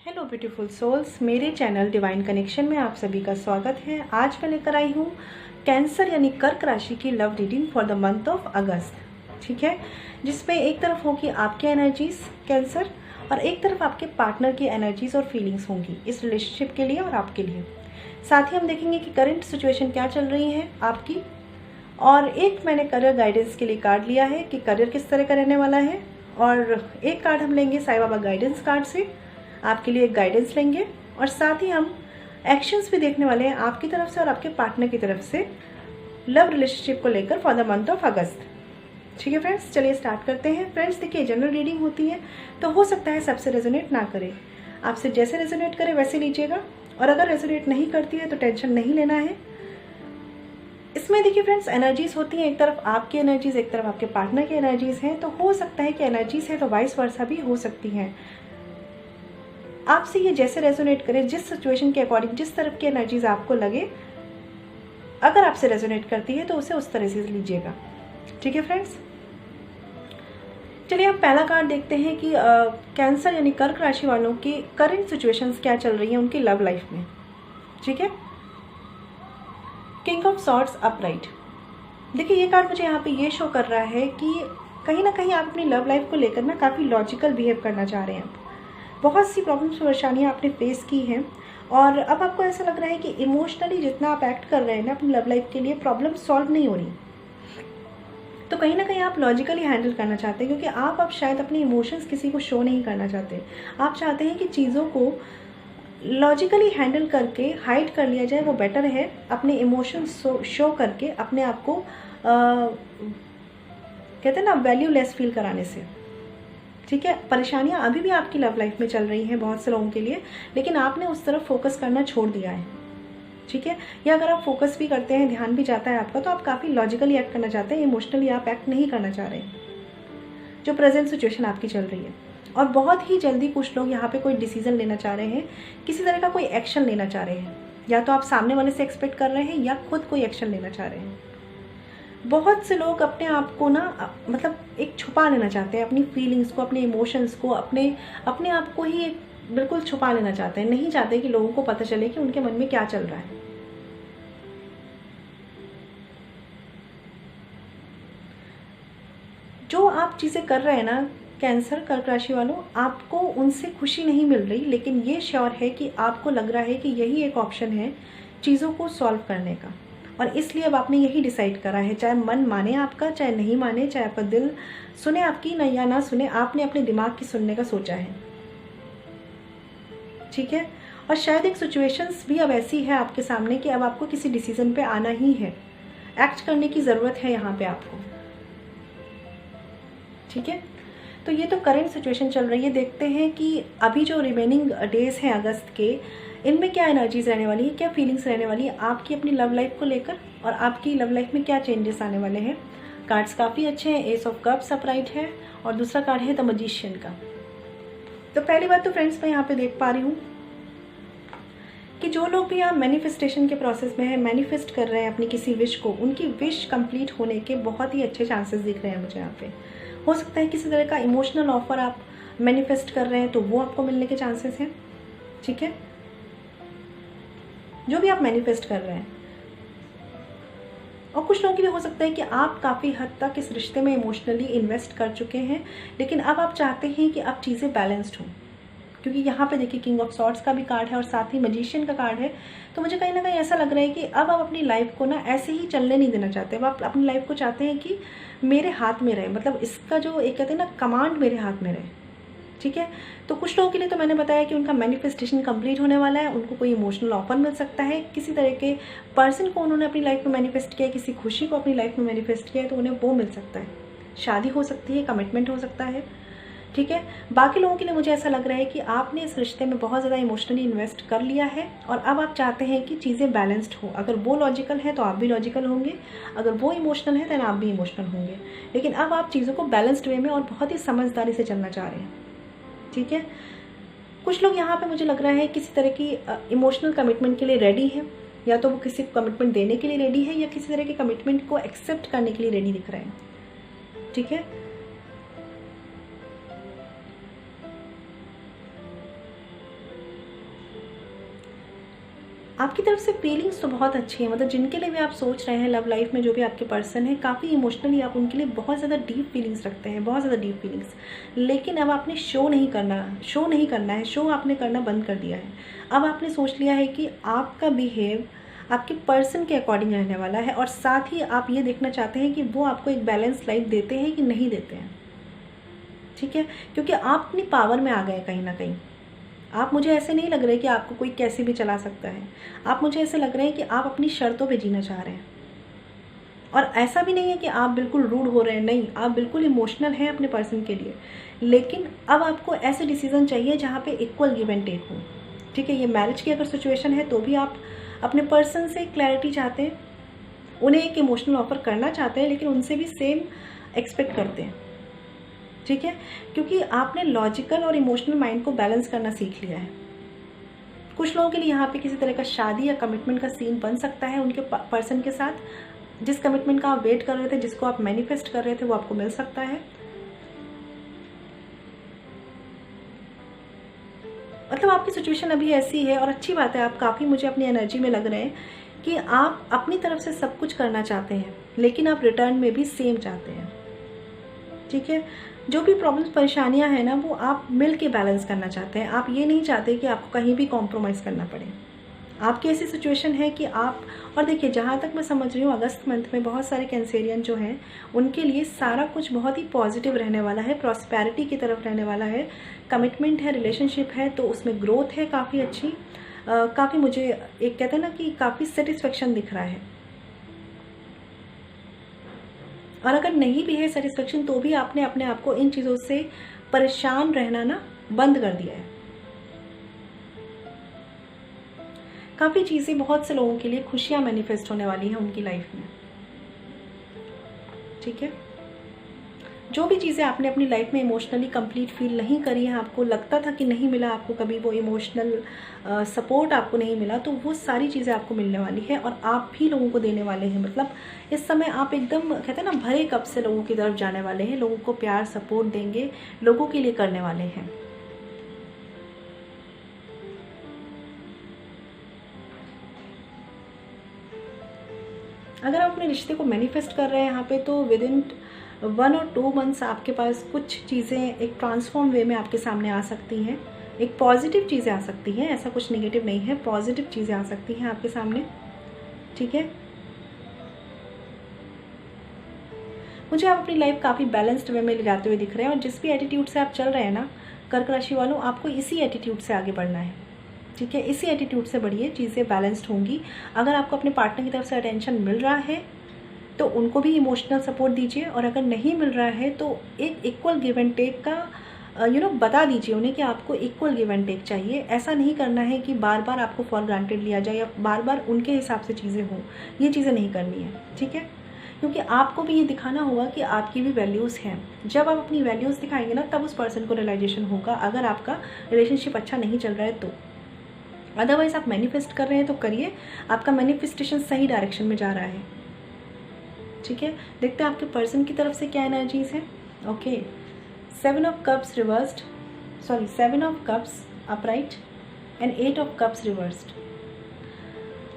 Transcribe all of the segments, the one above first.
Hello beautiful souls, मेरे channel divine connection में आप सभी का स्वागत है। आज मैं लेकर आई हूँ कैंसर यानी कर्क राशि की love reading for the month of अगस्त। ठीक है, जिसमें एक तरफ होगी आपकी एनर्जीज कैंसर और एक तरफ आपके पार्टनर की एनर्जीज और फीलिंग्स होंगी इस रिलेशनशिप के लिए और आपके लिए। साथ ही हम देखेंगे कि करंट सिचुएशन क्या चल रही है आपकी, और एक मैंने करियर गाइडेंस के लिए कार्ड लिया है कि करियर किस तरह का रहने वाला है, और एक कार्ड हम लेंगे साईं बाबा गाइडेंस कार्ड से, आपके लिए एक गाइडेंस लेंगे, और साथ ही हम एक्शंस भी देखने वाले हैं आपकी तरफ से और आपके पार्टनर की तरफ से लव रिलेशनशिप को लेकर फॉर द मंथ ऑफ अगस्त। ठीक है फ्रेंड्स, चलिए स्टार्ट करते हैं। फ्रेंड्स देखिए, जनरल रीडिंग होती है तो हो सकता है सबसे रेजोनेट ना करे, आपसे जैसे रेजोनेट करे वैसे लीजिएगा, और अगर रेजोनेट नहीं करती है तो टेंशन नहीं लेना है। इसमें देखिए फ्रेंड्स, एनर्जीज होती हैं, एक तरफ आपकी एनर्जीज एक तरफ आपके पार्टनर की एनर्जीज हैं, तो हो सकता है कि एनर्जीज है तो वाइस वर्सा भी हो सकती हैं। आपसे ये जैसे रेजोनेट करे, जिस सिचुएशन के अकॉर्डिंग जिस तरफ की एनर्जीज आपको लगे, अगर आपसे रेजोनेट करती है तो उसे उस तरह से लीजिएगा। ठीक है फ्रेंड्स, चलिए अब पहला कार्ड देखते हैं कि कैंसर यानी कर्क राशि वालों की करंट सिचुएशंस क्या चल रही हैं उनकी लव लाइफ में। ठीक है, किंग ऑफ सॉर्ड्स अपराइट। देखिए ये कार्ड मुझे यहाँ पे ये शो कर रहा है कि कहीं ना कहीं आप अपनी लव लाइफ को लेकर ना काफ़ी लॉजिकल बिहेव करना चाह रहे हैं। बहुत सी प्रॉब्लम्स परेशानियाँ आपने फेस की हैं और अब आपको ऐसा लग रहा है कि इमोशनली जितना आप एक्ट कर रहे हैं ना अपनी लव लाइफ के लिए, प्रॉब्लम सॉल्व नहीं हो रही। तो कहीं ना कहीं आप लॉजिकली हैंडल करना चाहते हैं, क्योंकि आप अब शायद अपनी इमोशंस किसी को शो नहीं करना चाहते। आप चाहते हैं कि चीज़ों को लॉजिकली हैंडल करके हाइड कर लिया जाए, वो बेटर है अपने इमोशंस शो करके अपने आप को कहते हैं ना वैल्यूलेस फील कराने से। ठीक है, परेशानियां अभी भी आपकी लव लाइफ में चल रही हैं बहुत से लोगों के लिए, लेकिन आपने उस तरफ फोकस करना छोड़ दिया है। ठीक है, या अगर आप फोकस भी करते हैं, ध्यान भी जाता है आपका, तो आप काफ़ी लॉजिकली एक्ट करना चाहते हैं, इमोशनली आप एक्ट नहीं करना चाह रहे हैं जो प्रेजेंट सिचुएशन आपकी चल रही है। और बहुत ही जल्दी कुछ लोग यहाँ पे कोई डिसीजन लेना चाह रहे हैं, किसी तरह का कोई एक्शन लेना चाह रहे हैं, या तो आप सामने वाले से एक्सपेक्ट कर रहे हैं या खुद कोई एक्शन लेना चाह रहे हैं। बहुत से लोग अपने आप को ना मतलब एक छुपा लेना चाहते हैं, अपनी फीलिंग्स को, अपने इमोशंस को, अपने आप को ही बिल्कुल छुपा लेना चाहते हैं, नहीं चाहते कि लोगों को पता चले कि उनके मन में क्या चल रहा है। जो आप चीज़ें कर रहे हैं ना कैंसर कर्क राशि वालों, आपको उनसे खुशी नहीं मिल रही, लेकिन ये श्योर है कि आपको लग रहा है कि यही एक ऑप्शन है चीज़ों को सॉल्व करने का, और इसलिए अब आपने यही डिसाइड करा है। चाहे मन माने आपका, चाहे नहीं माने, चाहे आपका दिल सुने आपकी न या ना सुने, आपने अपने दिमाग की सुनने का सोचा है। ठीक है, और शायद एक सिचुएशंस भी अब ऐसी है आपके सामने कि अब आपको किसी डिसीजन पे आना ही है, एक्ट करने की ज़रूरत है यहाँ पे आपको। ठीक है, तो ये तो करंट सिचुएशन चल रही है। देखते हैं कि अभी जो रिमेनिंग डेज हैं अगस्त के, इनमें क्या एनर्जीज रहने वाली है, क्या फीलिंग्स रहने वाली है आपकी अपनी लव लाइफ को लेकर, और आपकी लव लाइफ में क्या चेंजेस आने वाले हैं। कार्ड्स काफ़ी अच्छे हैं, एस ऑफ कप्स अपराइट है, और दूसरा कार्ड है द मैजिशियन का। तो पहली बात तो फ्रेंड्स मैं यहाँ पे देख पा रही हूँ कि जो लोग भी यहाँ मैनिफेस्टेशन के प्रोसेस में है, मैनिफेस्ट कर रहे हैं अपनी किसी विश को, उनकी विश कंप्लीट होने के बहुत ही अच्छे चांसेस दिख रहे हैं मुझे यहाँ पे। हो सकता है किसी तरह का इमोशनल ऑफर आप मैनिफेस्ट कर रहे हैं तो वो आपको मिलने के चांसेस हैं। ठीक है, जो भी आप मैनिफेस्ट कर रहे हैं, और कुछ लोगों के लिए हो सकता है कि आप काफ़ी हद तक इस रिश्ते में इमोशनली इन्वेस्ट कर चुके हैं, लेकिन अब आप चाहते हैं कि अब चीज़ें बैलेंस्ड हों, क्योंकि यहाँ पे देखिए किंग ऑफ सॉर्ड्स का भी कार्ड है और साथ ही मैजिशियन का कार्ड है। तो मुझे कहीं ना कहीं ऐसा लग रहा है कि अब आप अपनी लाइफ को ना ऐसे ही चलने नहीं देना चाहते, अब आप अपनी लाइफ को चाहते हैं कि मेरे हाथ में रहे, मतलब इसका जो एक कहते हैं ना कमांड मेरे हाथ में रहे। ठीक है, तो कुछ लोगों के लिए तो मैंने बताया कि उनका मैनिफेस्टेशन कंप्लीट होने वाला है, उनको कोई इमोशनल ऑफर मिल सकता है, किसी तरह के पर्सन को उन्होंने अपनी लाइफ में मैनिफेस्ट किया है, किसी खुशी को अपनी लाइफ में मैनिफेस्ट किया है, तो उन्हें वो मिल सकता है। शादी हो सकती है, कमिटमेंट हो सकता है। ठीक है, बाकी लोगों के लिए मुझे ऐसा लग रहा है कि आपने इस रिश्ते में बहुत ज़्यादा इमोशनली इन्वेस्ट कर लिया है, और अब आप चाहते हैं कि चीज़ें बैलेंस्ड हो। अगर वो लॉजिकल है तो आप भी लॉजिकल होंगे, अगर वो इमोशनल है तो आप भी इमोशनल होंगे, लेकिन अब आप चीज़ों को बैलेंस्ड वे में और बहुत ही समझदारी से चलना चाह रहे हैं। ठीक है, कुछ लोग यहाँ पे मुझे लग रहा है किसी तरह की इमोशनल कमिटमेंट के लिए रेडी है, या तो वो किसी को कमिटमेंट देने के लिए रेडी है, या किसी तरह के कमिटमेंट को एक्सेप्ट करने के लिए रेडी दिख रहे हैं। ठीक है, आपकी तरफ से फीलिंग्स तो बहुत अच्छी है, मतलब जिनके लिए भी आप सोच रहे हैं लव लाइफ में, जो भी आपके पर्सन है, काफ़ी इमोशनली आप उनके लिए बहुत ज़्यादा डीप फीलिंग्स रखते हैं, बहुत ज़्यादा डीप फीलिंग्स। लेकिन अब आपने शो नहीं करना है, शो आपने करना बंद कर दिया है। अब आपने सोच लिया है कि आपका बिहेव आपके पर्सन के अकॉर्डिंग रहने वाला है, और साथ ही आप ये देखना चाहते हैं कि वो आपको एक बैलेंस लाइफ देते हैं कि नहीं देते हैं। ठीक है, क्योंकि आप अपनी पावर में आ गए कहीं ना कहीं। आप, मुझे ऐसे नहीं लग रहे कि आपको कोई कैसे भी चला सकता है। आप, मुझे ऐसे लग रहे हैं कि आप अपनी शर्तों पे जीना चाह रहे हैं। और ऐसा भी नहीं है कि आप बिल्कुल रूड हो रहे हैं, नहीं, आप बिल्कुल इमोशनल हैं अपने पर्सन के लिए। लेकिन अब आपको ऐसे डिसीजन चाहिए जहाँ पे इक्वल गिव एंड टेक हो। ठीक है, ये मैरिज की अगर सिचुएशन है तो भी आप अपने पर्सन से क्लैरिटी चाहते हैं, उन्हें एक इमोशनल ऑफर करना चाहते हैं, लेकिन उनसे भी सेम एक्सपेक्ट करते हैं। ठीक है, क्योंकि आपने लॉजिकल और इमोशनल माइंड को बैलेंस करना सीख लिया है। कुछ लोगों के लिए यहाँ पे किसी तरह का शादी या कमिटमेंट का सीन बन सकता है उनके पर्सन के साथ। जिस कमिटमेंट का आप वेट कर रहे थे, जिसको आप मैनिफेस्ट कर रहे थे, वो आपको मिल सकता है। मतलब आपकी सिचुएशन अभी ऐसी है, और अच्छी बात है, आप काफ़ी, मुझे अपनी एनर्जी में लग रहे हैं कि आप अपनी तरफ से सब कुछ करना चाहते हैं, लेकिन आप रिटर्न में भी सेम चाहते हैं। ठीक है, जो भी प्रॉब्लम्स परेशानियां हैं ना, वो आप मिल के बैलेंस करना चाहते हैं। आप ये नहीं चाहते कि आपको कहीं भी कॉम्प्रोमाइज़ करना पड़े। आपकी ऐसी सिचुएशन है कि आप, और देखिए जहाँ तक मैं समझ रही हूँ, अगस्त मंथ में बहुत सारे कैंसेरियन जो हैं उनके लिए सारा कुछ बहुत ही पॉजिटिव रहने वाला है, प्रॉस्पेरिटी की तरफ रहने वाला है। कमिटमेंट है, रिलेशनशिप है, तो उसमें ग्रोथ है काफ़ी अच्छी। काफ़ी, मुझे एक कहते हैं ना कि काफ़ी सेटिस्फेक्शन दिख रहा है। और अगर नहीं भी है सेटिस्फेक्शन, तो भी आपने अपने आप को इन चीज़ों से परेशान रहना ना बंद कर दिया है। काफ़ी चीज़ें बहुत से लोगों के लिए खुशियां मैनिफेस्ट होने वाली हैं उनकी लाइफ में। ठीक है, जो भी चीज़ें आपने अपनी लाइफ में इमोशनली कंप्लीट फील नहीं करी है, आपको लगता था कि नहीं मिला आपको कभी वो इमोशनल सपोर्ट आपको नहीं मिला, तो वो सारी चीज़ें आपको मिलने वाली है, और आप भी लोगों को देने वाले हैं। मतलब इस समय आप एकदम, कहते हैं ना, भरे कप से लोगों की तरफ जाने वाले हैं, लोगों को प्यार सपोर्ट देंगे, लोगों के लिए करने वाले हैं। अगर आप अपने रिश्ते को मैनिफेस्ट कर रहे हैं यहाँ पे, तो विद इन 1 और 2 मंथ्स आपके पास कुछ चीज़ें एक ट्रांसफॉर्म वे में आपके सामने आ सकती हैं। एक पॉजिटिव चीज़ें आ सकती हैं, ऐसा कुछ नेगेटिव नहीं है, पॉजिटिव चीज़ें आ सकती हैं आपके सामने। ठीक है, मुझे आप अपनी लाइफ काफ़ी बैलेंस्ड वे में ले जाते हुए दिख रहे हैं, और जिस भी एटीट्यूड से आप चल रहे हैं ना कर्क राशि वालों, आपको इसी एटीट्यूड से आगे बढ़ना है। ठीक है, इसी एटीट्यूड से बढ़िए, चीज़ें बैलेंस्ड होंगी। अगर आपको अपने पार्टनर की तरफ से अटेंशन मिल रहा है तो उनको भी इमोशनल सपोर्ट दीजिए, और अगर नहीं मिल रहा है तो एक इक्वल गिव एंड टेक का बता दीजिए उन्हें कि आपको इक्वल गिव एंड टेक चाहिए। ऐसा नहीं करना है कि बार बार आपको फॉर ग्रांटेड लिया जाए या बार बार उनके हिसाब से चीज़ें हों, ये चीज़ें नहीं करनी है। ठीक है, क्योंकि आपको भी ये दिखाना होगा कि आपकी भी वैल्यूज़ हैं। जब आप अपनी वैल्यूज़ दिखाएंगे ना, तब उस पर्सन को रियलाइजेशन होगा, अगर आपका रिलेशनशिप अच्छा नहीं चल रहा है तो। अदरवाइज आप मैनिफेस्ट कर रहे हैं तो करिए, आपका मैनिफेस्टेशन सही डायरेक्शन में जा रहा है। ठीक है, देखते हैं आपके पर्सन की तरफ से क्या एनर्जीज हैं। Okay, 7 of cups reversed, 7 of cups upright and 8 of cups reversed.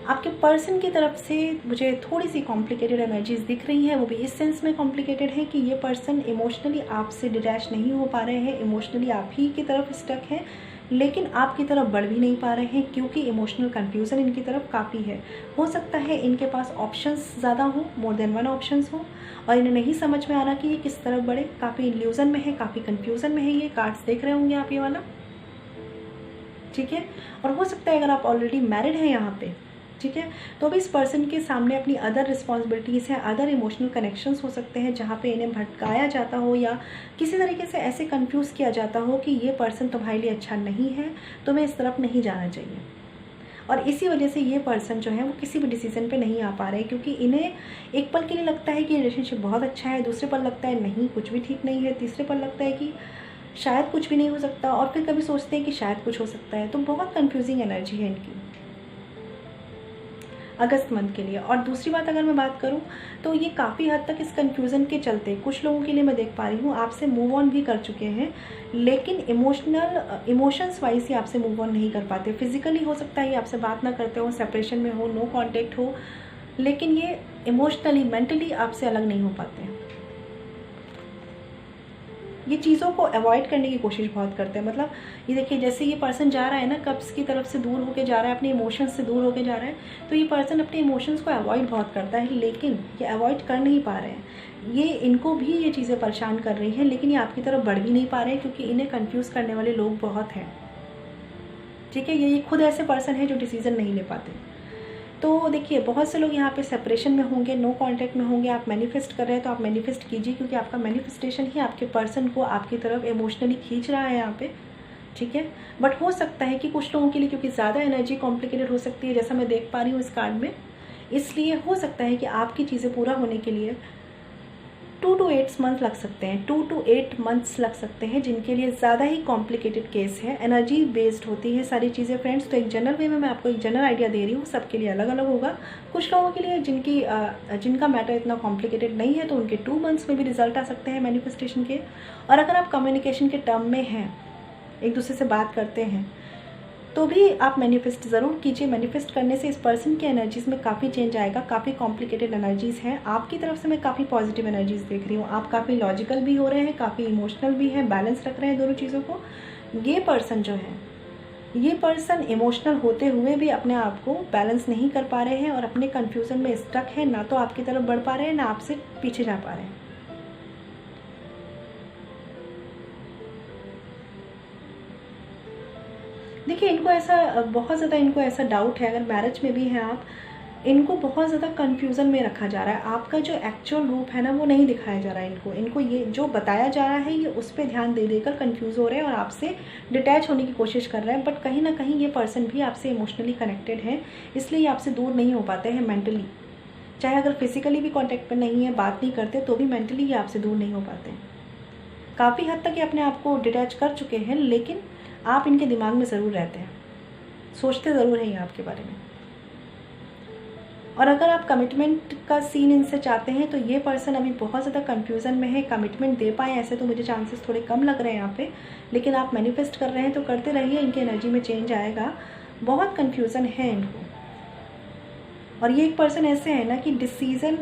आपके पर्सन की तरफ से मुझे थोड़ी सी कॉम्प्लिकेटेड एनर्जीज दिख रही हैं। वो भी इस सेंस में कॉम्प्लिकेटेड है कि ये पर्सन इमोशनली आपसे डिटैच नहीं हो पा रहे हैं, इमोशनली आप ही की तरफ स्टक हैं, लेकिन आपकी तरफ बढ़ भी नहीं पा रहे हैं, क्योंकि इमोशनल कन्फ्यूज़न इनकी तरफ काफ़ी है। हो सकता है इनके पास ऑप्शंस ज़्यादा हो, मोर देन 1 ऑप्शंस हो, और इन्हें नहीं समझ में आ रहा कि ये किस तरफ बढ़े। काफ़ी इल्यूज़न में है, काफ़ी कन्फ्यूज़न में है। ये कार्ड्स देख रहे होंगे आप, ये वाला। ठीक है, और हो सकता है अगर आप ऑलरेडी मैरिड हैं यहाँ पे, ठीक है, तो भी इस पर्सन के सामने अपनी अदर रिस्पॉन्सिबिलिटीज़ हैं, अदर इमोशनल कनेक्शंस हो सकते हैं जहाँ पे इन्हें भटकाया जाता हो या किसी तरीके से ऐसे कंफ्यूज किया जाता हो कि ये पर्सन तुम्हारे लिए अच्छा नहीं है, तुम्हें इस तरफ नहीं जाना चाहिए। और इसी वजह से ये पर्सन जो है वो किसी भी डिसीजन पे नहीं आ पा रहे, क्योंकि इन्हें एक पल के लिए लगता है कि रिलेशनशिप बहुत अच्छा है, दूसरे पल लगता है नहीं कुछ भी ठीक नहीं है, तीसरे पल लगता है कि शायद कुछ भी नहीं हो सकता, और फिर कभी सोचते हैं कि शायद कुछ हो सकता है। तो बहुत कन्फ्यूजिंग एनर्जी है इनकी। अगस्त मंथ के लिए। और दूसरी बात अगर मैं बात करूं तो ये काफ़ी हद तक इस कन्फ्यूज़न के चलते कुछ लोगों के लिए मैं देख पा रही हूँ आपसे मूव ऑन भी कर चुके हैं, लेकिन इमोशंस वाइज ही आपसे मूव ऑन नहीं कर पाते। फिजिकली हो सकता है ये आपसे बात ना करते हो, सेपरेशन में हो, नो कॉन्टेक्ट हो, लेकिन ये इमोशनली मेंटली आपसे अलग नहीं हो पाते हैं। ये चीज़ों को अवॉइड करने की कोशिश बहुत करते हैं। मतलब ये देखिए, जैसे ये पर्सन जा रहा है ना, कब्ज़ की तरफ से दूर होके जा रहा है, अपने इमोशंस से दूर होके जा रहा है, तो ये पर्सन अपने इमोशंस को अवॉइड बहुत करता है, लेकिन ये अवॉइड कर नहीं पा रहे हैं। ये इनको भी ये चीज़ें परेशान कर रही हैं, लेकिन ये आपकी तरफ बढ़ भी नहीं पा रहे हैं क्योंकि इन्हें कन्फ्यूज़ करने वाले लोग बहुत हैं। ठीक है, ये खुद ऐसे पर्सन है जो डिसीज़न नहीं ले पाते। तो देखिए, बहुत से लोग यहाँ पे सेपरेशन में होंगे, नो कांटेक्ट में होंगे। आप मैनिफेस्ट कर रहे हैं तो आप मैनिफेस्ट कीजिए, क्योंकि आपका मैनिफेस्टेशन ही आपके पर्सन को आपकी तरफ इमोशनली खींच रहा है यहाँ पे। ठीक है, बट हो सकता है कि कुछ लोगों के लिए, क्योंकि ज़्यादा एनर्जी कॉम्प्लिकेटेड हो सकती है जैसा मैं देख पा रही हूँ इस कार्ड में, इसलिए हो सकता है कि आपकी चीज़ें पूरा होने के लिए 2 to 8 मंथ लग सकते हैं, 2 to 8 मंथ्स लग सकते हैं, जिनके लिए ज़्यादा ही कॉम्प्लिकेटेड केस है। एनर्जी बेस्ड होती है सारी चीज़ें फ्रेंड्स। तो एक जनरल वे में मैं आपको एक जनरल आइडिया दे रही हूँ, सबके लिए अलग अलग होगा। कुछ लोगों के लिए जिनका मैटर इतना कॉम्प्लिकेटेड नहीं है, तो उनके 2 मंथ्स में भी रिजल्ट आ सकते हैं मैनिफेस्टेशन के। और अगर आप कम्युनिकेशन के टर्म में हैं, एक दूसरे से बात करते हैं, तो भी आप मैनिफेस्ट ज़रूर कीजिए। मैनिफेस्ट करने से इस पर्सन की एनर्जीज़ में काफ़ी चेंज आएगा। काफ़ी कॉम्प्लिकेटेड एनर्जीज़ हैं, आपकी तरफ से मैं काफ़ी पॉजिटिव एनर्जीज़ देख रही हूँ। आप काफ़ी लॉजिकल भी हो रहे हैं, काफ़ी इमोशनल भी हैं, बैलेंस रख रहे हैं दोनों चीज़ों को। ये पर्सन जो है, ये पर्सन इमोशनल होते हुए भी अपने आप को बैलेंस नहीं कर पा रहे हैं और अपने कन्फ्यूज़न में स्टक है, ना तो आपकी तरफ बढ़ पा रहे हैं, ना आपसे पीछे जा पा रहे हैं। देखिए, इनको ऐसा बहुत ज़्यादा इनको डाउट है, अगर मैरिज में भी हैं आप, इनको बहुत ज़्यादा कन्फ्यूज़न में रखा जा रहा है। आपका जो एक्चुअल रूप है ना, वो नहीं दिखाया जा रहा है इनको ये जो बताया जा रहा है, ये उस पर ध्यान दे देकर कन्फ्यूज़ हो रहे हैं और आपसे डिटैच होने की कोशिश कर रहे हैं। बट कहीं ना कहीं ये पर्सन भी आपसे इमोशनली कनेक्टेड है, इसलिए ये आपसे दूर नहीं हो पाते हैं मेंटली। चाहे अगर फिजिकली भी कॉन्टैक्ट में नहीं है, बात नहीं करते, तो भी मेंटली ये आपसे दूर नहीं हो पाते हैं। काफ़ी हद तक ये अपने आप को डिटैच कर चुके हैं, लेकिन आप इनके दिमाग में ज़रूर रहते हैं, सोचते ज़रूर हैं ये आपके बारे में। और अगर आप कमिटमेंट का सीन इनसे चाहते हैं, तो ये पर्सन अभी बहुत ज़्यादा कन्फ्यूज़न में है। कमिटमेंट दे पाए ऐसे तो मुझे चांसेस थोड़े कम लग रहे हैं यहाँ पे, लेकिन आप मैनिफेस्ट कर रहे हैं तो करते रहिए, इनकी एनर्जी में चेंज आएगा। बहुत कन्फ्यूज़न है इनको। और ये एक पर्सन ऐसे है ना कि डिसीज़न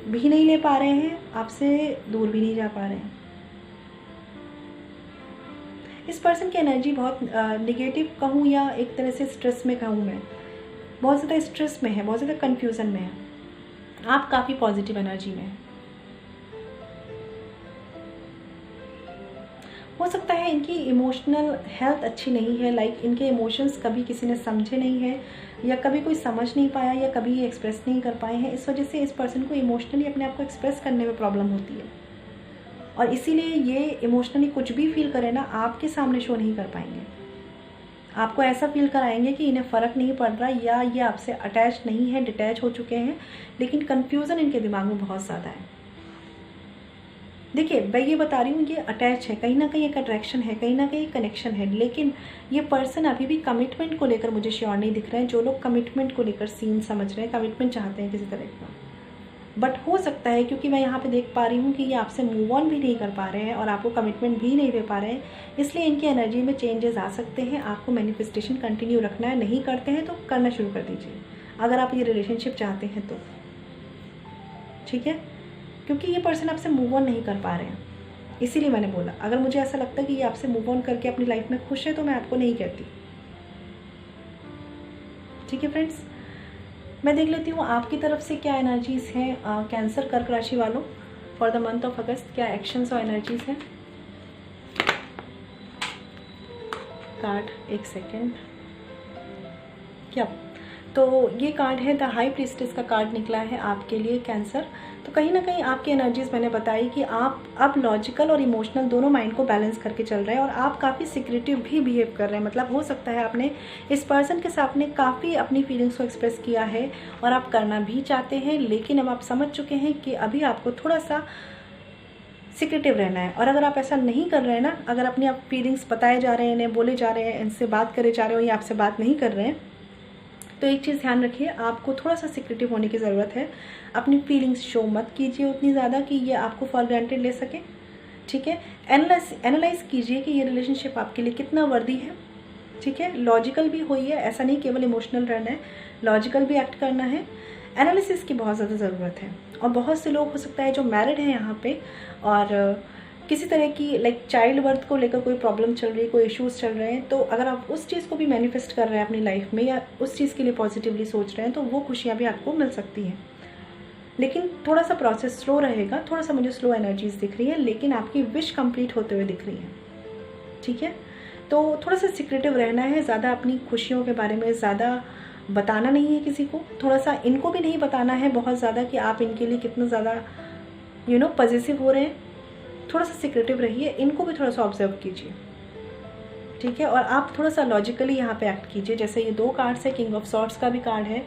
भी नहीं ले पा रहे हैं, आपसे दूर भी नहीं जा पा रहे हैं। इस पर्सन की एनर्जी बहुत निगेटिव कहूँ या एक तरह से स्ट्रेस में कहूँ मैं, बहुत ज़्यादा स्ट्रेस में है, बहुत ज़्यादा कन्फ्यूज़न में है। आप काफ़ी पॉजिटिव एनर्जी में हैं। हो सकता है इनकी इमोशनल हेल्थ अच्छी नहीं है, लाइक इनके इमोशंस कभी किसी ने समझे नहीं है, या कभी कोई समझ नहीं पाया, या कभी ये एक्सप्रेस नहीं कर पाए हैं। इस वजह से इस पर्सन को इमोशनली अपने आप को एक्सप्रेस करने में प्रॉब्लम होती है, और इसीलिए ये इमोशनली कुछ भी फील करें ना, आपके सामने शो नहीं कर पाएंगे। आपको ऐसा फील कराएंगे कि इन्हें फ़र्क नहीं पड़ रहा, या ये आपसे अटैच नहीं है, डिटैच हो चुके हैं, लेकिन कन्फ्यूज़न इनके दिमाग में बहुत ज़्यादा है। देखिए, मैं ये बता रही हूँ, ये अटैच है, कहीं ना कहीं एक अट्रैक्शन है, कहीं ना कहीं कनेक्शन है, लेकिन ये पर्सन अभी भी कमिटमेंट को लेकर मुझे श्योर नहीं दिख रहे हैं। जो लोग कमिटमेंट को लेकर सीन समझ रहे हैं, कमिटमेंट चाहते हैं किसी तरह का, बट हो सकता है, क्योंकि मैं यहाँ पे देख पा रही हूँ कि ये आपसे मूव ऑन भी नहीं कर पा रहे हैं और आपको कमिटमेंट भी नहीं दे पा रहे हैं, इसलिए इनकी एनर्जी में चेंजेस आ सकते हैं। आपको मैनिफेस्टेशन कंटिन्यू रखना है, नहीं करते हैं तो करना शुरू कर दीजिए, अगर आप ये रिलेशनशिप चाहते हैं तो। ठीक है, क्योंकि ये पर्सन आपसे मूव ऑन नहीं कर पा रहे हैं, इसीलिए मैंने बोला। अगर मुझे ऐसा लगता है कि ये आपसे मूव ऑन करके अपनी लाइफ में खुश है, तो मैं आपको नहीं कहती। ठीक है फ्रेंड्स, मैं देख लेती हूँ आपकी तरफ से क्या एनर्जीज़ हैं कैंसर कर्क राशि वालों फॉर द मंथ ऑफ अगस्त। क्या एक्शंस और एनर्जीज़ हैं। कार्ड, एक सेकेंड। क्या, तो ये कार्ड है द हाई प्रीस्टेस का कार्ड निकला है आपके लिए कैंसर। तो कहीं ना कहीं आपकी एनर्जीज़ मैंने बताई कि आप अब लॉजिकल और इमोशनल दोनों माइंड को बैलेंस करके चल रहे हैं, और आप काफ़ी सिक्रेटिव भी बिहेव कर रहे हैं। मतलब हो सकता है आपने इस पर्सन के सामने काफ़ी अपनी फीलिंग्स को एक्सप्रेस किया है और आप करना भी चाहते हैं, लेकिन अब आप समझ चुके हैं कि अभी आपको थोड़ा सा सिक्रेटिव रहना है। और अगर आप ऐसा नहीं कर रहे हैं ना, अगर अपनी आप फीलिंग्स बताए जा रहे हैं, इन्हें बोले जा रहे हैं, इनसे बात करे जा रहे हो, या आपसे बात नहीं कर रहे हैं, तो एक चीज़ ध्यान रखिए, आपको थोड़ा सा सिक्रेटिव होने की ज़रूरत है। अपनी फीलिंग्स शो मत कीजिए उतनी ज़्यादा कि ये आपको फॉर ग्रांटेड ले सके, ठीक है। एनालाइज कीजिए कि ये रिलेशनशिप आपके लिए कितना वर्दी है, ठीक है। लॉजिकल भी होइए, ऐसा नहीं केवल इमोशनल रहना है, लॉजिकल भी एक्ट करना है। एनालिसिस की बहुत ज़्यादा ज़रूरत है। और बहुत से लोग हो सकता है जो मैरिड हैं यहाँ पे और किसी तरह की लाइक चाइल्ड बर्थ को लेकर कोई प्रॉब्लम चल रही है, कोई इश्यूज़ चल रहे हैं, तो अगर आप उस चीज़ को भी मैनिफेस्ट कर रहे हैं अपनी लाइफ में या उस चीज़ के लिए पॉजिटिवली सोच रहे हैं, तो वो खुशियाँ भी आपको मिल सकती हैं। लेकिन थोड़ा सा प्रोसेस स्लो रहेगा, थोड़ा सा मुझे स्लो एनर्जीज दिख रही है, लेकिन आपकी विश कंप्लीट होते हुए दिख रही है, ठीक है। तो थोड़ा सा सिक्रेटिव रहना है, ज़्यादा अपनी खुशियों के बारे में ज़्यादा बताना नहीं है किसी को, थोड़ा सा इनको भी नहीं बताना है बहुत ज़्यादा कि आप इनके लिए कितना ज़्यादा पॉजिटिव हो रहे हैं। थोड़ा सा सिक्रेटिव रहिए, इनको भी थोड़ा सा ऑब्जर्व कीजिए, ठीक है। और आप थोड़ा सा लॉजिकली यहाँ पे एक्ट कीजिए। जैसे ये 2 कार्ड्स है, किंग ऑफ सॉर्ड्स का भी कार्ड है,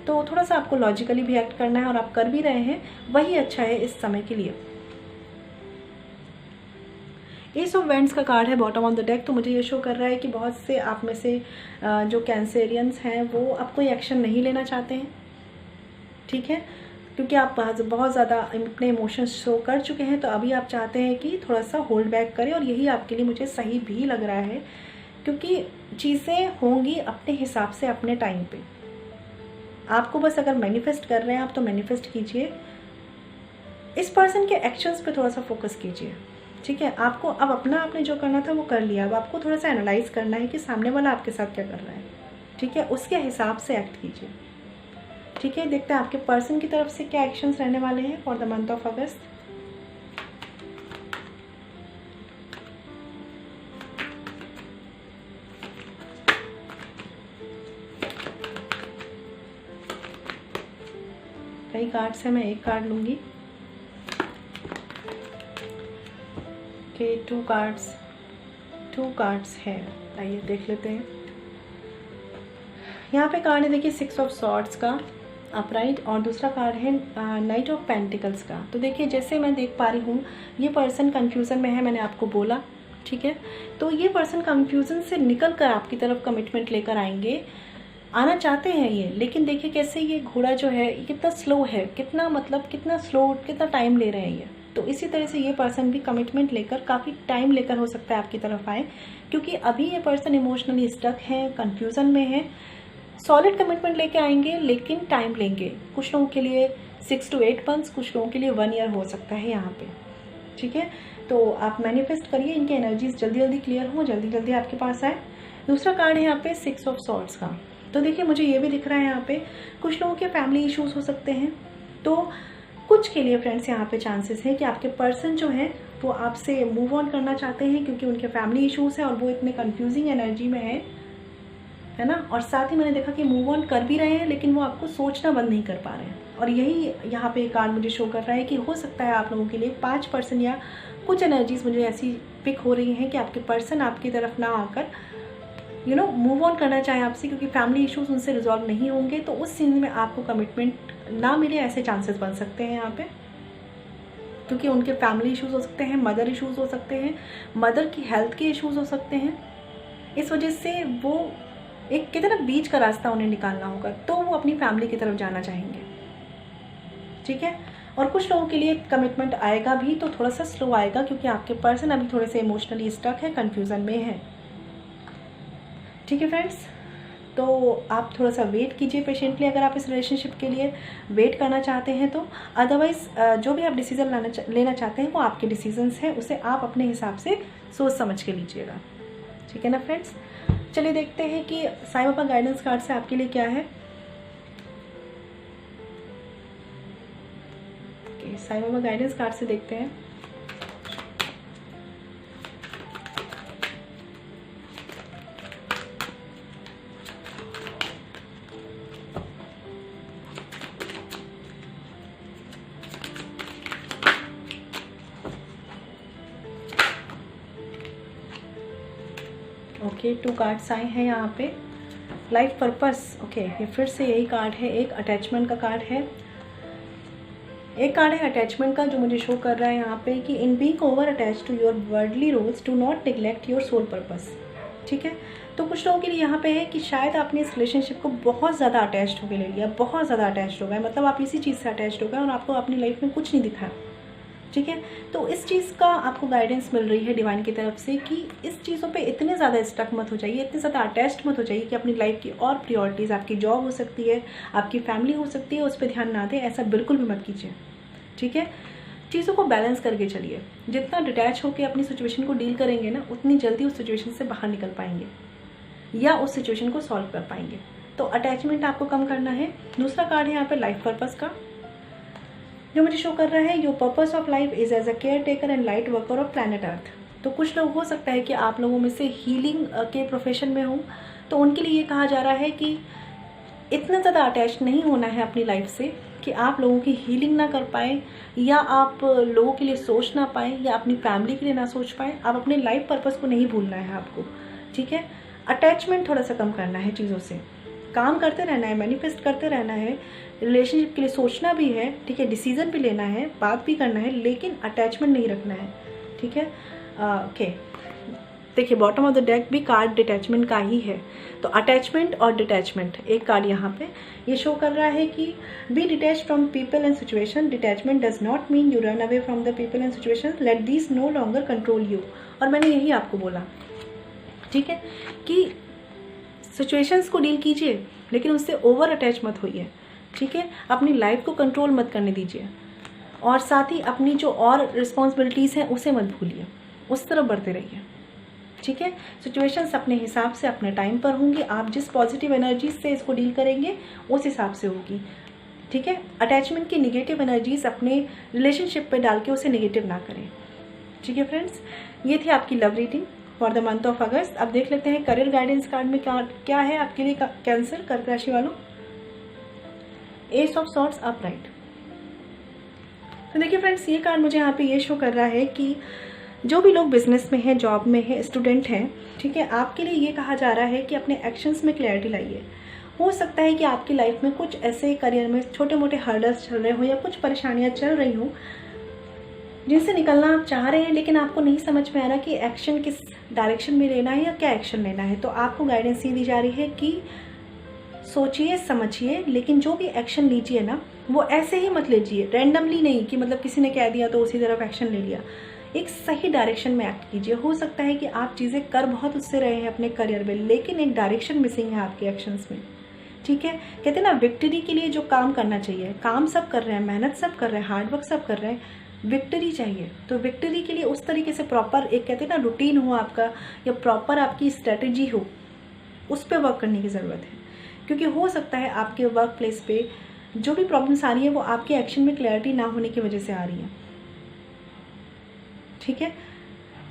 तो थोड़ा सा आपको लॉजिकली भी एक्ट करना है और आप कर भी रहे हैं, वही अच्छा है इस समय के लिए। एस ऑफ वेंड्स का कार्ड है बॉटम ऑफ द डेक। तो मुझे ये शो कर रहा है कि बहुत से आप में से जो कैंसेरियंस हैं वो अब कोई एक्शन नहीं लेना चाहते हैं, ठीक है, क्योंकि आप बहुत ज़्यादा अपने इमोशंस शो कर चुके हैं। तो अभी आप चाहते हैं कि थोड़ा सा होल्ड बैक करें, और यही आपके लिए मुझे सही भी लग रहा है, क्योंकि चीज़ें होंगी अपने हिसाब से अपने टाइम पे। आपको बस अगर मैनिफेस्ट कर रहे हैं आप, तो मैनिफेस्ट कीजिए। इस पर्सन के एक्शंस पे थोड़ा सा फोकस कीजिए, ठीक है। आपको अब अपना आपने जो करना था वो कर लिया, अब आपको थोड़ा सा एनालाइज करना है कि सामने वाला आपके साथ क्या कर रहा है, ठीक है, उसके हिसाब से एक्ट कीजिए, ठीक है। देखते हैं आपके पर्सन की तरफ से क्या एक्शंस रहने वाले हैं फॉर द मंथ ऑफ अगस्त। कई कार्ड्स हैं, मैं एक कार्ड लूंगी। ओके, 2 कार्ड्स हैं, आइए देख लेते हैं। यहाँ पे कार्ड है देखिए 6 ऑफ सॉर्ड्स का अपराइट, और दूसरा कार्ड है नाइट ऑफ पेंटिकल्स का। तो देखिए जैसे मैं देख पा रही हूँ ये पर्सन कंफ्यूजन में है, मैंने आपको बोला, ठीक है। तो ये पर्सन कंफ्यूजन से निकल कर आपकी तरफ कमिटमेंट लेकर आएंगे, आना चाहते हैं ये, लेकिन देखिए कैसे ये घोड़ा जो है कितना स्लो है, कितना स्लो, कितना टाइम ले रहे हैं ये। तो इसी तरह से ये पर्सन भी कमिटमेंट लेकर काफ़ी टाइम लेकर हो सकता है आपकी तरफ आए, क्योंकि अभी ये पर्सन इमोशनली स्टक है, कन्फ्यूज़न में है। सॉलिड कमिटमेंट लेके आएंगे लेकिन टाइम लेंगे। कुछ लोगों के लिए 6 to 8 मंथ्स, कुछ लोगों के लिए 1 ईयर हो सकता है यहाँ पे, ठीक है। तो आप मैनिफेस्ट करिए इनकी एनर्जीज जल्दी जल्दी क्लियर हो, जल्दी जल्दी आपके पास आए। दूसरा कार्ड है यहाँ पे 6 ऑफ सॉर्ड्स का। तो देखिए मुझे ये भी दिख रहा है यहाँ पे कुछ लोगों के फैमिली इश्यूज हो सकते हैं। तो कुछ के लिए फ्रेंड्स यहाँ पे चांसेस है कि आपके पर्सन जो है वो आपसे मूव ऑन करना चाहते हैं, क्योंकि उनके फैमिली इश्यूज हैं और वो इतने कंफ्यूजिंग एनर्जी में है ना। और साथ ही मैंने देखा कि मूव ऑन कर भी रहे हैं, लेकिन वो आपको सोचना बंद नहीं कर पा रहे हैं। और यही यहाँ पे कार्ड मुझे शो कर रहा है कि हो सकता है आप लोगों के लिए 5% या कुछ एनर्जीज मुझे ऐसी पिक हो रही हैं कि आपके पर्सन आपकी तरफ ना आकर मूव ऑन करना चाहे आपसे, क्योंकि फैमिली इश्यूज उनसे रिजॉल्व नहीं होंगे। तो उस सीन में आपको कमिटमेंट ना मिले, ऐसे चांसेस बन सकते हैं यहाँ पे, क्योंकि उनके फैमिली इश्यूज हो सकते हैं, मदर इश्यूज हो सकते हैं, मदर की हेल्थ के इश्यूज हो सकते हैं। इस वजह से वो एक कितना बीच का रास्ता उन्हें निकालना होगा, तो वो अपनी फैमिली की तरफ जाना चाहेंगे, ठीक है। और कुछ लोगों के लिए कमिटमेंट आएगा भी, तो थोड़ा सा स्लो आएगा, क्योंकि आपके पर्सन अभी थोड़े से इमोशनली स्टक है, कन्फ्यूज़न में है, ठीक है फ्रेंड्स। तो आप थोड़ा सा वेट कीजिए पेशेंटली अगर आप इस रिलेशनशिप के लिए वेट करना चाहते हैं तो। अदरवाइज़ जो भी आप डिसीजन लेना चाहते हैं वो आपके डिसीजंस हैं, उसे आप अपने हिसाब से सोच समझ के लीजिएगा, ठीक है ना फ्रेंड्स। चलिए देखते हैं कि साईं बाबा गाइडेंस कार्ड से आपके लिए क्या है। साईं बाबा गाइडेंस कार्ड से देखते हैं। ओके, 2 कार्ड्स आए हैं यहाँ पे। लाइफ पर्पस, ओके, ये फिर से यही कार्ड है। एक अटैचमेंट का कार्ड है, एक कार्ड है अटैचमेंट का जो मुझे शो कर रहा है यहाँ पे कि in being over attach to your worldly roles do not neglect your soul purpose, ठीक है। तो कुछ लोगों के लिए यहाँ पे है कि शायद आपने इस रिलेशनशिप को बहुत ज़्यादा अटैच्ड होकर ले लिया, बहुत ज़्यादा अटैच्ड हो गए, मतलब आप इसी चीज़ से अटैच्ड हो गए और आपको अपनी लाइफ में कुछ नहीं दिखा, ठीक है। तो इस चीज़ का आपको गाइडेंस मिल रही है डिवाइन की तरफ से कि इस चीज़ों पे इतने ज़्यादा स्टक मत हो जाइए, इतने ज़्यादा अटैच्ड मत हो जाइए कि अपनी लाइफ की और प्रायोरिटीज़, आपकी जॉब हो सकती है, आपकी फैमिली हो सकती है, उस पर ध्यान ना दें। ऐसा बिल्कुल भी मत कीजिए, ठीक है। चीज़ों को बैलेंस करके चलिए। जितना डिटैच होकर अपनी सिचुएशन को डील करेंगे ना, उतनी जल्दी उस सिचुएशन से बाहर निकल पाएंगे या उस सिचुएशन को सॉल्व कर पाएंगे। तो अटैचमेंट आपको कम करना है। दूसरा कार्ड है यहाँ पे लाइफ पर्पस का, जो मुझे शो कर रहा है, your purpose of life is as a caretaker and light worker of planet Earth. तो कुछ लोग हो सकता है कि आप लोगों में से हीलिंग के प्रोफेशन में हो, तो उनके लिए ये कहा जा रहा है कि इतना ज़्यादा अटैच नहीं होना है अपनी लाइफ से कि आप लोगों की हीलिंग ना कर पाए, या आप लोगों के लिए सोच ना पाए, या अपनी फैमिली के लिए ना सोच पाए। आप अपने लाइफ पर्पस को नहीं भूलना है आपको, ठीक है। अटैचमेंट थोड़ा सा कम करना है, चीज़ों से काम करते रहना है, मैनिफेस्ट करते रहना है, रिलेशनशिप के लिए सोचना भी है, ठीक है, डिसीजन भी लेना है, बात भी करना है, लेकिन अटैचमेंट नहीं रखना है, ठीक है। ओके, देखिए बॉटम ऑफ द डेक भी कार्ड डिटैचमेंट का ही है। तो अटैचमेंट और डिटैचमेंट, एक कार्ड यहाँ पे ये शो कर रहा है कि be detach from people and situation. Detachment does not mean you run away from the people and situation, let these no longer control you. और मैंने यही आपको बोला, ठीक है, कि सिचुएशंस को डील कीजिए लेकिन उससे ओवर अटैच मत होइए, ठीक है। अपनी लाइफ को कंट्रोल मत करने दीजिए, और साथ ही अपनी जो और रिस्पॉन्सिबिलिटीज़ हैं उसे मत भूलिए, उस तरफ बढ़ते रहिए, ठीक है। सिचुएशंस अपने हिसाब से अपने टाइम पर होंगी, आप जिस पॉजिटिव एनर्जी से इसको डील करेंगे उस हिसाब से होगी, ठीक है। अटैचमेंट की नेगेटिव एनर्जीज अपने रिलेशनशिप पे डाल के उसे नेगेटिव ना करें, ठीक है फ्रेंड्स। ये थी आपकी love reading for the month of अगस्त। अब देख लेते हैं करियर गाइडेंस कार्ड में क्या है आपके लिए कैंसर, कर्क राशि वालों। S of swords upright. तो देखिए फ्रेंड्स, ये कार्ड मुझे यहाँ पे ये शो कर रहा है कि जो भी लोग बिजनेस में हैं, जॉब में हैं, स्टूडेंट हैं, ठीक है, आपके लिए ये कहा जा रहा है कि अपने एक्शंस में क्लैरिटी लाइए। हो सकता है कि आपकी लाइफ में कुछ ऐसे करियर में छोटे मोटे हर्डल्स चल रहे हो या कुछ परेशानियां चल रही हो जिनसे निकलना आप चाह रहे हैं, लेकिन आपको नहीं समझ में आ रहा कि एक्शन किस डायरेक्शन में लेना है या क्या एक्शन लेना है। तो आपको गाइडेंस ये दी जा रही है कि सोचिए समझिए, लेकिन जो भी एक्शन लीजिए ना, वो ऐसे ही मत लीजिए, रैंडमली नहीं कि मतलब किसी ने कह दिया तो उसी तरफ एक्शन ले लिया। एक सही डायरेक्शन में एक्ट कीजिए। हो सकता है कि आप चीज़ें कर बहुत उससे रहे हैं अपने करियर में, लेकिन एक डायरेक्शन मिसिंग है आपके एक्शंस में, ठीक है। कहते हैं ना, विक्ट्री के लिए जो काम करना चाहिए, काम सब कर रहे हैं, मेहनत सब कर रहे हैं, हार्डवर्क सब कर रहे हैं, विक्ट्री चाहिए। तो विक्ट्री के लिए उस तरीके से प्रॉपर एक कहते हैं ना रूटीन हो आपका, या प्रॉपर आपकी स्ट्रेटजी हो, उस पर वर्क करने की ज़रूरत है। क्योंकि हो सकता है आपके वर्क प्लेस पे जो भी प्रॉब्लम्स आ रही है वो आपके एक्शन में क्लैरिटी ना होने की वजह से आ रही है, ठीक है।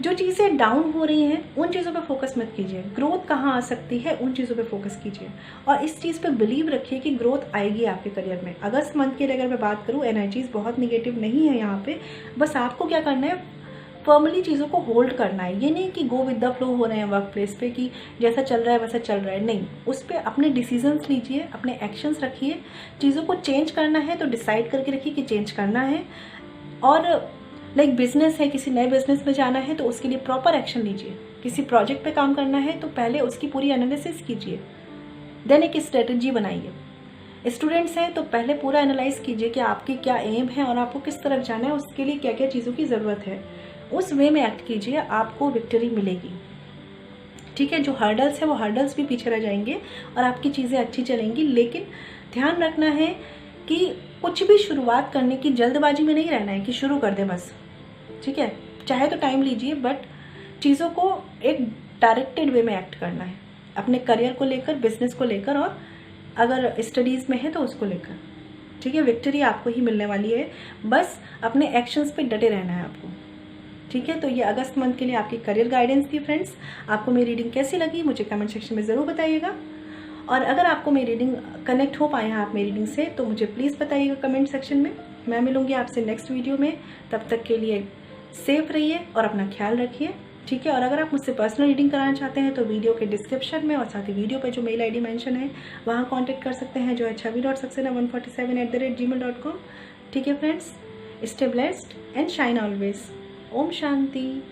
जो चीज़ें डाउन हो रही हैं उन चीज़ों पे फोकस मत कीजिए, ग्रोथ कहाँ आ सकती है उन चीज़ों पे फोकस कीजिए, और इस चीज़ पे बिलीव रखिए कि ग्रोथ आएगी आपके करियर में। अगस्त मंथ की अगर मैं बात करूँ, एनर्जीज बहुत निगेटिव नहीं है यहाँ पे। बस आपको क्या करना है, फॉर्मली चीज़ों को होल्ड करना है। ये नहीं कि गो विद द फ्लो हो रहे हैं वर्क प्लेस पे कि जैसा चल रहा है वैसा चल रहा है, नहीं। उस पर अपने डिसीजंस लीजिए, अपने एक्शंस रखिए। चीज़ों को चेंज करना है तो डिसाइड करके रखिए कि चेंज करना है, और लाइक बिजनेस है, किसी नए बिजनेस में जाना है तो उसके लिए प्रॉपर एक्शन लीजिए। किसी प्रोजेक्ट पे काम करना है तो पहले उसकी पूरी एनालिसिस कीजिए, देन एक स्ट्रेटजी बनाइए। स्टूडेंट्स हैं तो पहले पूरा एनालाइज कीजिए कि आपकी क्या एम है और आपको किस तरफ जाना है, उसके लिए क्या क्या चीज़ों की ज़रूरत है, उस वे में एक्ट कीजिए, आपको विक्ट्री मिलेगी, ठीक है। जो हर्डल्स है वो हर्डल्स भी पीछे रह जाएंगे और आपकी चीज़ें अच्छी चलेंगी। लेकिन ध्यान रखना है कि कुछ भी शुरुआत करने की जल्दबाजी में नहीं रहना है कि शुरू कर दे बस, ठीक है। चाहे तो टाइम लीजिए, बट चीज़ों को एक डायरेक्टेड वे में एक्ट करना है, अपने करियर को लेकर, बिजनेस को लेकर, और अगर स्टडीज़ में है तो उसको लेकर, ठीक है। विक्ट्री आपको ही मिलने वाली है, बस अपने एक्शंस पे डटे रहना है आपको, ठीक है। तो ये अगस्त मंथ के लिए आपकी करियर गाइडेंस थी फ्रेंड्स। आपको मेरी रीडिंग कैसी लगी मुझे कमेंट सेक्शन में ज़रूर बताइएगा, और अगर आपको मेरी रीडिंग कनेक्ट हो पाए हैं आप मेरी रीडिंग से तो मुझे प्लीज़ बताइएगा कमेंट सेक्शन में। मैं मिलूंगी आपसे नेक्स्ट वीडियो में, तब तक के लिए सेफ रहिए और अपना ख्याल रखिए, ठीक है। और अगर आप मुझसे पर्सनल रीडिंग कराना चाहते हैं तो वीडियो के डिस्क्रिप्शन में और साथ ही वीडियो पे जो मेल आईडी मेंशन है वहाँ कांटेक्ट कर सकते हैं, जो है chavi.saxena147@gmail.com, ठीक है friends. Stay blessed and shine always. Om Shanti.